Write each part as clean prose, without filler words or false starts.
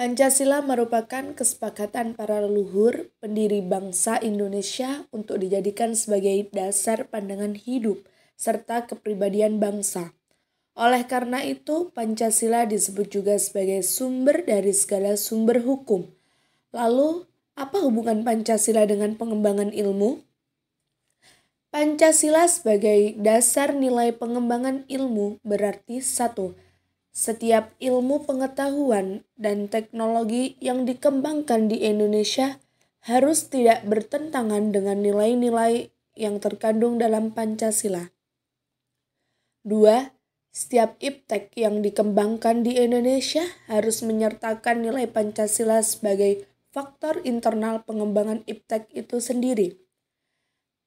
Pancasila merupakan kesepakatan para leluhur pendiri bangsa Indonesia untuk dijadikan sebagai dasar pandangan hidup serta kepribadian bangsa. Oleh karena itu, Pancasila disebut juga sebagai sumber dari segala sumber hukum. Lalu, apa hubungan Pancasila dengan pengembangan ilmu? Pancasila sebagai dasar nilai pengembangan ilmu berarti 1. Setiap ilmu pengetahuan dan teknologi yang dikembangkan di Indonesia harus tidak bertentangan dengan nilai-nilai yang terkandung dalam Pancasila. 2. Setiap iptek yang dikembangkan di Indonesia harus menyertakan nilai Pancasila sebagai faktor internal pengembangan iptek itu sendiri.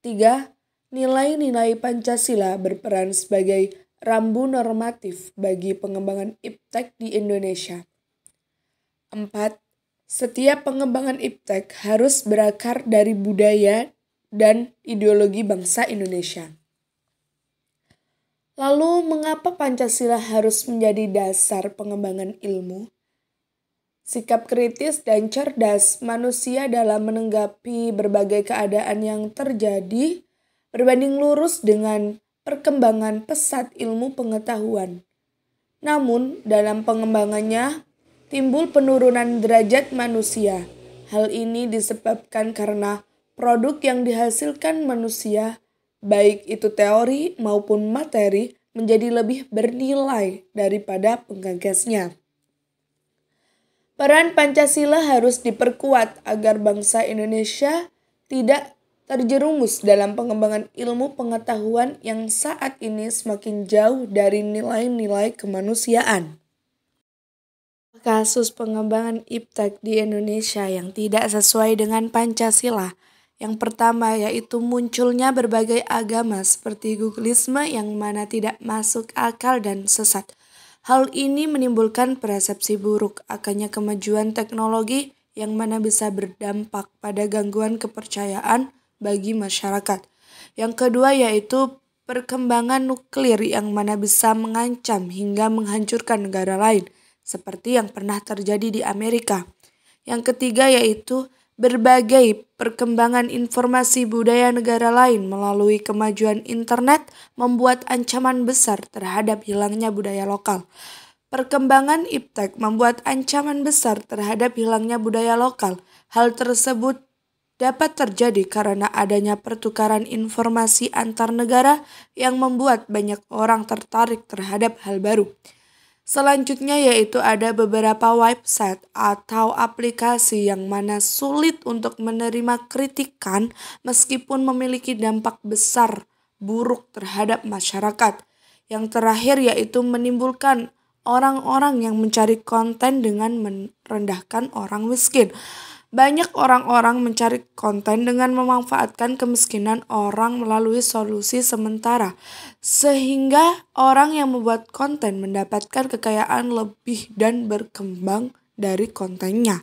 3. Nilai-nilai Pancasila berperan sebagai rambu normatif bagi pengembangan iptek di Indonesia. 4. Setiap pengembangan iptek harus berakar dari budaya dan ideologi bangsa Indonesia. Lalu, mengapa Pancasila harus menjadi dasar pengembangan ilmu? Sikap kritis dan cerdas manusia dalam menanggapi berbagai keadaan yang terjadi berbanding lurus dengan perkembangan pesat ilmu pengetahuan. Namun, dalam pengembangannya timbul penurunan derajat manusia. Hal ini disebabkan karena produk yang dihasilkan manusia, baik itu teori maupun materi, menjadi lebih bernilai daripada penggagasnya. Peran Pancasila harus diperkuat agar bangsa Indonesia tidak terjerumus dalam pengembangan ilmu pengetahuan yang saat ini semakin jauh dari nilai-nilai kemanusiaan. Kasus pengembangan iptek di Indonesia yang tidak sesuai dengan Pancasila. Yang pertama yaitu munculnya berbagai agama seperti Gugulisme yang mana tidak masuk akal dan sesat. Hal ini menimbulkan persepsi buruk akannya kemajuan teknologi yang mana bisa berdampak pada gangguan kepercayaan bagi masyarakat. Yang kedua yaitu perkembangan nuklir yang mana bisa mengancam hingga menghancurkan negara lain, seperti yang pernah terjadi di Amerika. Yang ketiga yaitu berbagai perkembangan informasi budaya negara lain melalui kemajuan internet membuat ancaman besar terhadap hilangnya budaya lokal. Perkembangan iptek membuat ancaman besar terhadap hilangnya budaya lokal. Hal tersebut dapat terjadi karena adanya pertukaran informasi antar negara yang membuat banyak orang tertarik terhadap hal baru. Selanjutnya yaitu ada beberapa website atau aplikasi yang mana sulit untuk menerima kritikan meskipun memiliki dampak besar buruk terhadap masyarakat. Yang terakhir yaitu menimbulkan orang-orang yang mencari konten dengan merendahkan orang miskin. Banyak orang-orang mencari konten dengan memanfaatkan kemiskinan orang melalui solusi sementara, sehingga orang yang membuat konten mendapatkan kekayaan lebih dan berkembang dari kontennya.